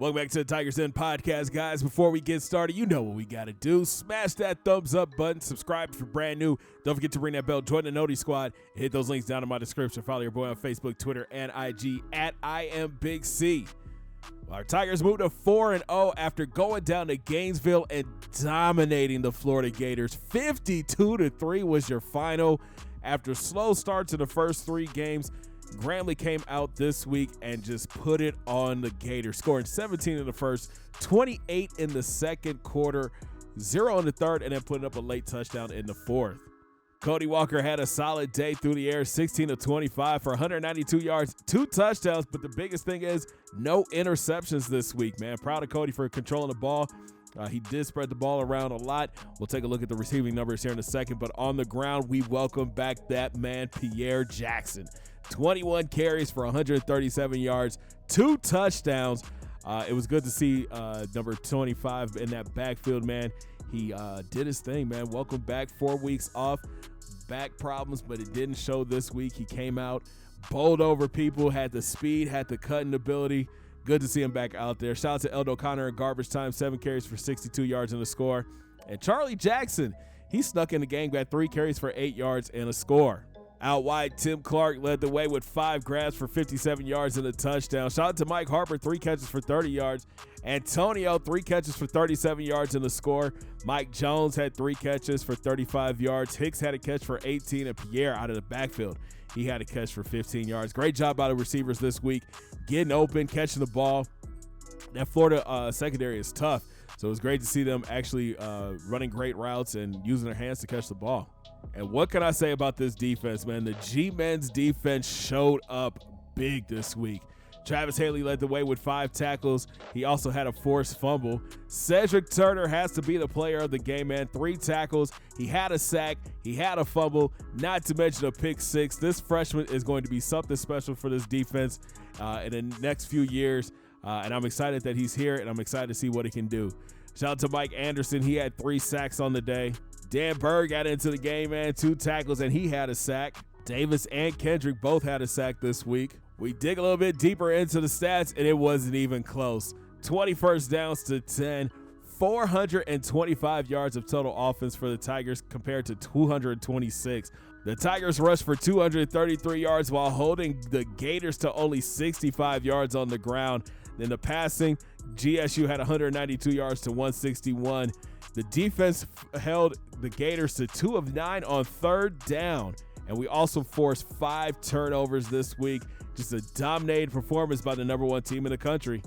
Welcome back to the Tigers Den podcast, guys. Before we get started, you know what we got to do. Smash that thumbs up button. Subscribe if you're brand new. Don't forget to ring that bell. Join the Noti Squad. Hit those links down in my description. Follow your boy on Facebook, Twitter, and IG at IamBigC. Our Tigers moved to 4-0 after going down to Gainesville and dominating the Florida Gators. 52-3 was your final. After slow starts in the first three games, Grambling came out this week and just put it on the Gators, scoring 17 in the first, 28 in the second quarter, 0 in the third, and then putting up a late touchdown in the fourth. Cody Walker had a solid day through the air, 16 of 25 for 192 yards, 2 touchdowns, but the biggest thing is no interceptions this week, man. Proud of Cody for controlling the ball. He did spread the ball around a lot. We'll take a look at the receiving numbers here in a second, but on the ground, we welcome back that man, Pierre Jackson. 21 carries for 137 yards, 2 touchdowns. It was good to see number 25 in that backfield, man. He did his thing, man. Welcome back. 4 weeks off, back problems, but it didn't show this week. He came out, bowled over people, had the speed, had the cutting ability. Good to see him back out there. Shout out to Eldo Connor in garbage time, 7 carries for 62 yards and a score. And Charlie Jackson, he snuck in the game, got 3 carries for 8 yards and a score. Out wide, Tim Clark led the way with 5 grabs for 57 yards and a touchdown. Shout out to Mike Harper, 3 catches for 30 yards. Antonio, 3 catches for 37 yards and a score. Mike Jones had 3 catches for 35 yards. Hicks had a catch for 18, and Pierre out of the backfield, he had a catch for 15 yards. Great job by the receivers this week, getting open, catching the ball. That Florida secondary is tough, so it was great to see them actually running great routes and using their hands to catch the ball. And what can I say about this defense, man? The G-Men's defense showed up big this week. Travis Haley led the way with 5 tackles. He also had a forced fumble. Cedric Turner has to be the player of the game, man. 3 tackles. He had a sack. He had a fumble, not to mention a pick 6. This freshman is going to be something special for this defense in the next few years. And I'm excited that he's here, and I'm excited to see what he can do. Shout out to Mike Anderson. He had 3 sacks on the day. Dan Berg got into the game, man, 2 tackles, and he had a sack. Davis and Kendrick both had a sack this week. We dig a little bit deeper into the stats, and it wasn't even close. 20 first downs to 10, 425 yards of total offense for the Tigers compared to 226. The Tigers rushed for 233 yards while holding the Gators to only 65 yards on the ground. Then the passing, GSU had 192 yards to 161. The defense held the Gators to 2 of 9 on 3rd down. And we also forced 5 turnovers this week. Just a dominating performance by the number 1 team in the country.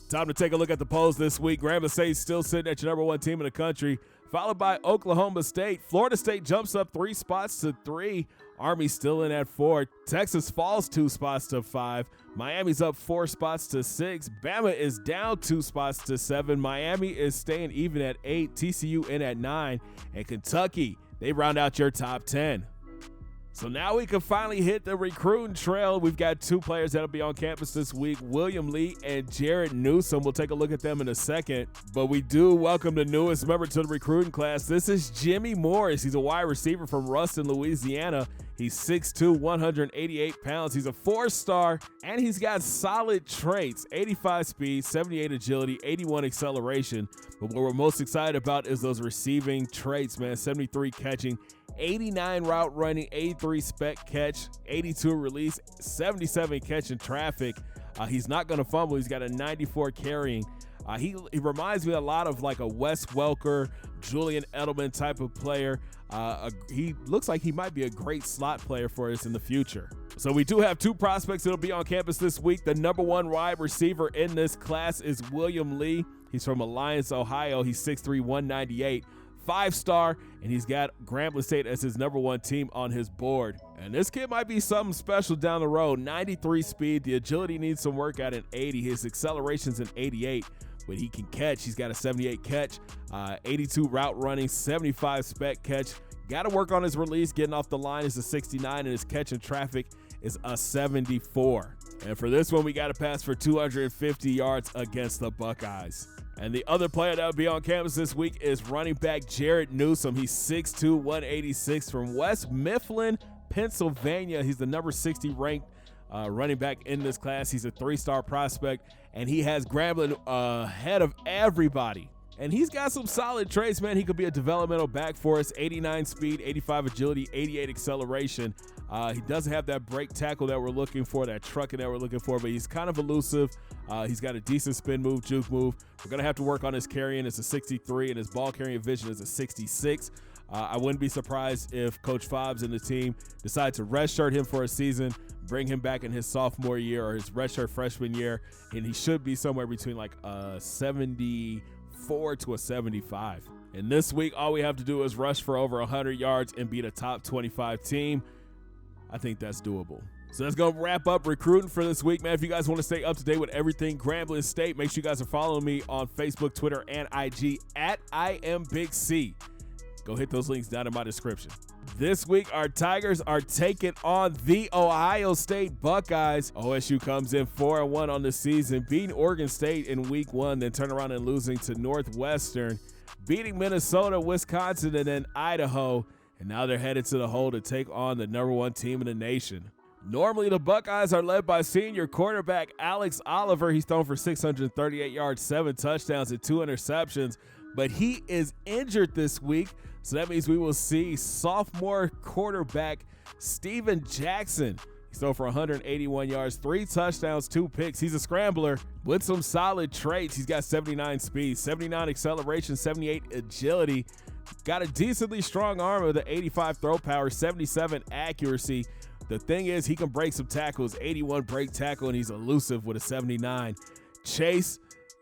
Time to take a look at the polls this week. Grambling State still sitting at your number 1 team in the country, followed by Oklahoma State. Florida State jumps up 3 spots to 3. Army still in at 4. Texas falls 2 spots to 5. Miami's up 4 spots to 6. Bama is down 2 spots to 7. Miami is staying even at 8. TCU in at 9. And Kentucky, they round out your top 10. So now we can finally hit the recruiting trail. We've got 2 players that'll be on campus this week, William Lee and Jared Newsom. We'll take a look at them in a second. But we do welcome the newest member to the recruiting class. This is Jimmy Morris. He's a wide receiver from Ruston, Louisiana. He's 6'2", 188 pounds. He's a 4-star, and he's got solid traits: 85 speed, 78 agility, 81 acceleration. But what we're most excited about is those receiving traits, man. 73 catching, 89 route running, 83 spec catch, 82 release, 77 catch in traffic. He's not going to fumble. He's got a 94 carrying. He reminds me a lot of like a Wes Welker, Julian Edelman type of player. He looks like he might be a great slot player for us in the future. So we do have 2 prospects that'll be on campus this week. The number 1 wide receiver in this class is William Lee. He's from Alliance, Ohio. He's 6'3", 198. 5-star, and he's got Grambling State as his number 1 team on his board. And this kid might be something special down the road. 93 speed. The agility needs some work at an 80. His acceleration's an 88. But he can catch. He's got a 78 catch, 82 route running, 75 spec catch. Got to work on his release. Getting off the line is a 69, and his catch in traffic is a 74. And for this one, we got to pass for 250 yards against the Buckeyes. And the other player that will be on campus this week is running back Jared Newsom. He's 6'2", 186 from West Mifflin, Pennsylvania. He's the number 60 ranked running back in this class. He's a 3-star prospect, and he has Grambling ahead of everybody. And he's got some solid traits, man. He could be a developmental back for us. 89 speed, 85 agility, 88 acceleration. He doesn't have that break tackle that we're looking for, that trucking that we're looking for, but he's kind of elusive. He's got a decent spin move, juke move. We're going to have to work on his carrying. It's a 63, and his ball carrying vision is a 66. I wouldn't be surprised if Coach Fobbs and the team decide to redshirt him for a season, bring him back in his sophomore year or his redshirt freshman year, and he should be somewhere between like a 74 to a 75. And this week, all we have to do is rush for over 100 yards and beat a top 25 team. I think that's doable. So that's going to wrap up recruiting for this week, man. If you guys want to stay up to date with everything Grambling State, make sure you guys are following me on Facebook, Twitter, and IG at IamBigC. Go hit those links down in my description. This week, our Tigers are taking on the Ohio State Buckeyes. OSU comes in 4-1 on the season, beating Oregon State in week 1, then turn around and losing to Northwestern, beating Minnesota, Wisconsin, and then Idaho. And now they're headed to the hole to take on the #1 team in the nation. Normally, the Buckeyes are led by senior quarterback Alex Oliver. He's thrown for 638 yards, 7 touchdowns, and 2 interceptions. But he is injured this week, so that means we will see sophomore quarterback Steven Jackson. He's thrown for 181 yards, 3 touchdowns, 2 picks. He's a scrambler with some solid traits. He's got 79 speed, 79 acceleration, 78 agility. Got a decently strong arm with an 85 throw power, 77 accuracy. The thing is, he can break some tackles, 81 break tackle, and he's elusive with a 79. Chase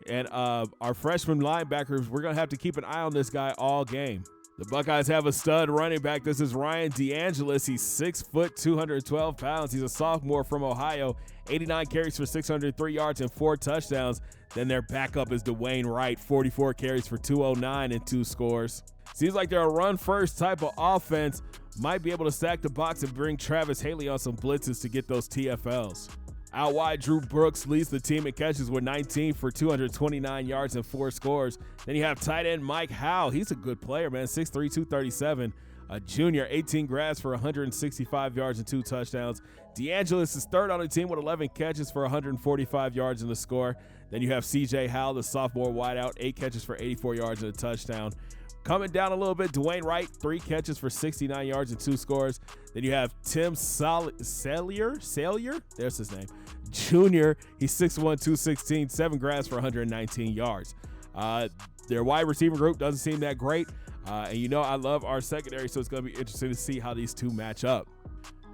and our freshman linebackers, we're going to have to keep an eye on this guy all game. The Buckeyes have a stud running back. This is Ryan DeAngelis. He's 6 foot, 212 pounds. He's a sophomore from Ohio. 89 carries for 603 yards and 4 touchdowns. Then their backup is Dwayne Wright, 44 carries for 209 and 2 scores. Seems like they're a run-first type of offense. Might be able to stack the box and bring Travis Haley on some blitzes to get those TFLs. Out wide, Drew Brooks leads the team in catches with 19 for 229 yards and 4 scores. Then you have tight end Mike Howe. He's a good player, man, 6'3", 237. A junior, 18 grabs for 165 yards and 2 touchdowns. DeAngelis is third on the team with 11 catches for 145 yards in the score. Then you have CJ Howell, the sophomore wideout, 8 catches for 84 yards and a touchdown. Coming down a little bit, Dwayne Wright, 3 catches for 69 yards and 2 scores. Then you have Tim Salyer, there's his name, Junior. He's 6'1", 216, 7 grabs for 119 yards. Their wide receiver group doesn't seem that great. And you know I love our secondary, so it's going to be interesting to see how these two match up.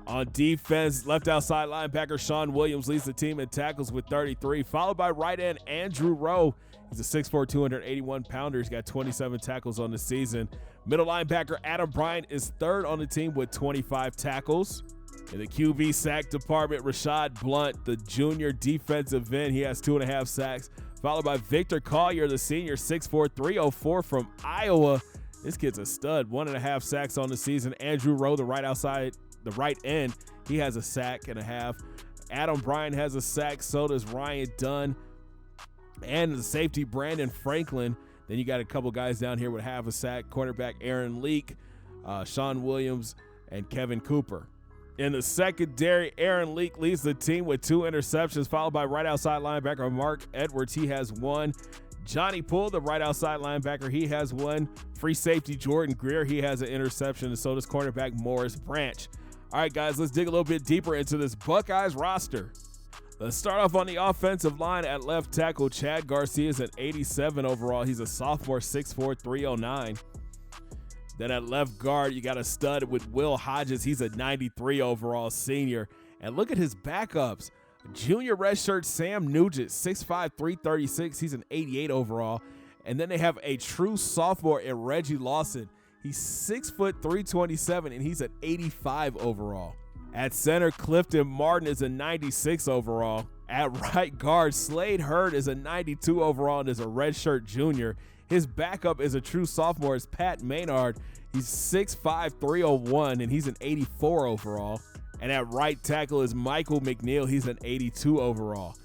On defense, left outside linebacker Sean Williams leads the team in tackles with 33, followed by right end Andrew Rowe. He's a 6'4", 281-pounder. He's got 27 tackles on the season. Middle linebacker Adam Bryant is third on the team with 25 tackles. In the QB sack department, Rashad Blunt, the junior defensive end, he has 2.5 sacks, followed by Victor Collier, the senior, 6'4", 304 from Iowa. This kid's a stud, 1.5 sacks on the season. Andrew Rowe, the right end, he has a sack and a half. Adam Bryant has a sack, so does Ryan Dunn. And the safety, Brandon Franklin. Then you got a couple guys down here with half a sack. Quarterback Aaron Leak, Sean Williams, and Kevin Cooper. In the secondary, Aaron Leak leads the team with 2 interceptions, followed by right outside linebacker Mark Edwards. He has 1. Johnny Poole, the right outside linebacker, he has 1. Free safety Jordan Greer, he has an interception, and so does cornerback Morris Branch. All right, guys, let's dig a little bit deeper into this Buckeyes roster. Let's start off on the offensive line. At left tackle, Chad Garcia is an 87 overall. He's a sophomore, 6'4", 309. Then at left guard, you got a stud with Will Hodges. He's a 93 overall senior. And look at his backups. Junior redshirt Sam Nugent, 6'5", 336. He's an 88 overall. And then they have a true sophomore in Reggie Lawson. He's 6', 327, and he's an 85 overall. At center, Clifton Martin is a 96 overall. At right guard, Slade Hurd is a 92 overall and is a redshirt junior. His backup is a true sophomore, is Pat Maynard. He's 6'5", 301, and he's an 84 overall. And at right tackle is Michael McNeil. He's an 82 overall.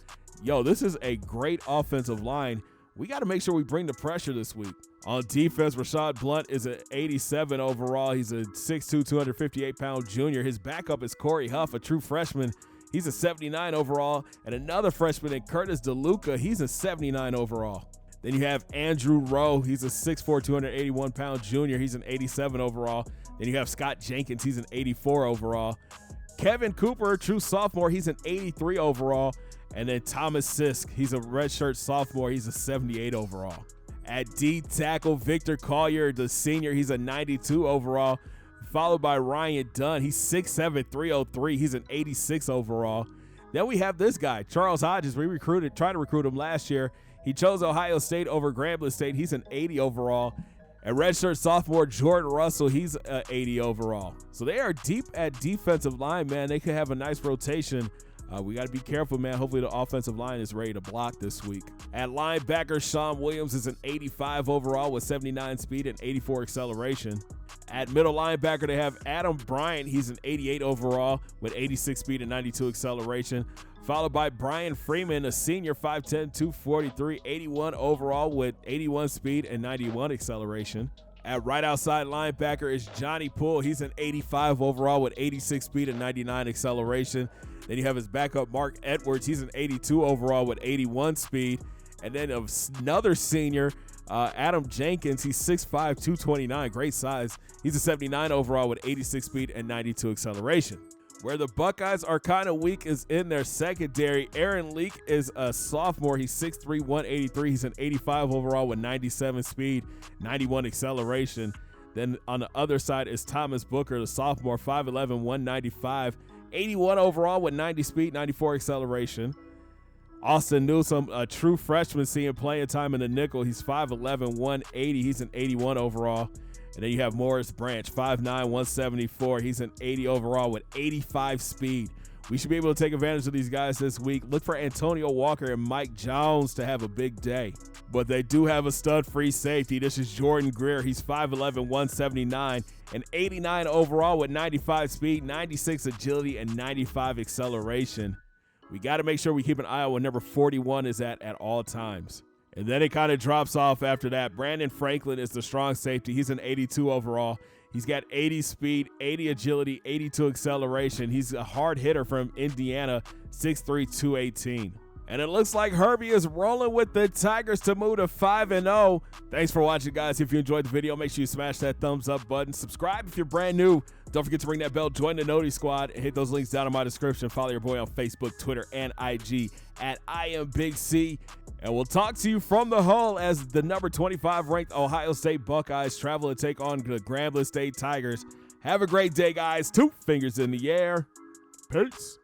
Yo, this is a great offensive line. We got to make sure we bring the pressure this week. On defense, Rashad Blunt is an 87 overall. He's a 6'2", 258-pound junior. His backup is Corey Huff, a true freshman. He's a 79 overall. And another freshman in Curtis DeLuca, he's a 79 overall. Then you have Andrew Rowe. He's a 6'4", 281-pound junior. He's an 87 overall. Then you have Scott Jenkins. He's an 84 overall. Kevin Cooper, true sophomore. He's an 83 overall. And then Thomas Sisk. He's a redshirt sophomore. He's a 78 overall. At D tackle, Victor Collier, the senior. He's a 92 overall. Followed by Ryan Dunn. He's 6'7", 303. He's an 86 overall. Then we have this guy, Charles Hodges. We tried to recruit him last year. He chose Ohio State over Grambling State. He's an 80 overall. And redshirt sophomore Jordan Russell, he's 80 overall. So they are deep at defensive line, man. They could have a nice rotation. We got to be careful, man. Hopefully the offensive line is ready to block this week. At linebacker, Sean Williams is an 85 overall with 79 speed and 84 acceleration. At middle linebacker, they have Adam Bryant. He's an 88 overall with 86 speed and 92 acceleration. Followed by Brian Freeman, a senior, 5'10", 243, 81 overall with 81 speed and 91 acceleration. At right outside linebacker is Johnny Poole. He's an 85 overall with 86 speed and 99 acceleration. Then you have his backup, Mark Edwards. He's an 82 overall with 81 speed. And then another senior, Adam Jenkins. He's 6'5", 229, great size. He's a 79 overall with 86 speed and 92 acceleration. Where the Buckeyes are kind of weak is in their secondary. Aaron Leak is a sophomore. He's 6'3", 183. He's an 85 overall with 97 speed, 91 acceleration. Then on the other side is Thomas Booker, the sophomore, 5'11", 195, 81 overall with 90 speed, 94 acceleration. Austin Newsome, a true freshman, seeing playing time in the nickel. He's 5'11", 180. He's an 81 overall. And then you have Morris Branch, 5'9", 174. He's an 80 overall with 85 speed. We should be able to take advantage of these guys this week. Look for Antonio Walker and Mike Jones to have a big day. But they do have a stud free safety. This is Jordan Greer. He's 5'11", 179, and 89 overall with 95 speed, 96 agility, and 95 acceleration. We got to make sure we keep an eye on what number 41 is at all times. And then it kind of drops off after that. Brandon Franklin is the strong safety. He's an 82 overall. He's got 80 speed, 80 agility, 82 acceleration. He's a hard hitter from Indiana, 6'3", 218. And it looks like Herbie is rolling with the Tigers to move to 5-0. Thanks for watching, guys. If you enjoyed the video, make sure you smash that thumbs up button. Subscribe if you're brand new. Don't forget to ring that bell. Join the Noti Squad. And hit those links down in my description. Follow your boy on Facebook, Twitter, and IG at IamBigC. And we'll talk to you from the hull as the number 25 ranked Ohio State Buckeyes travel to take on the Grambling State Tigers. Have a great day, guys. 2 fingers in the air. Peace.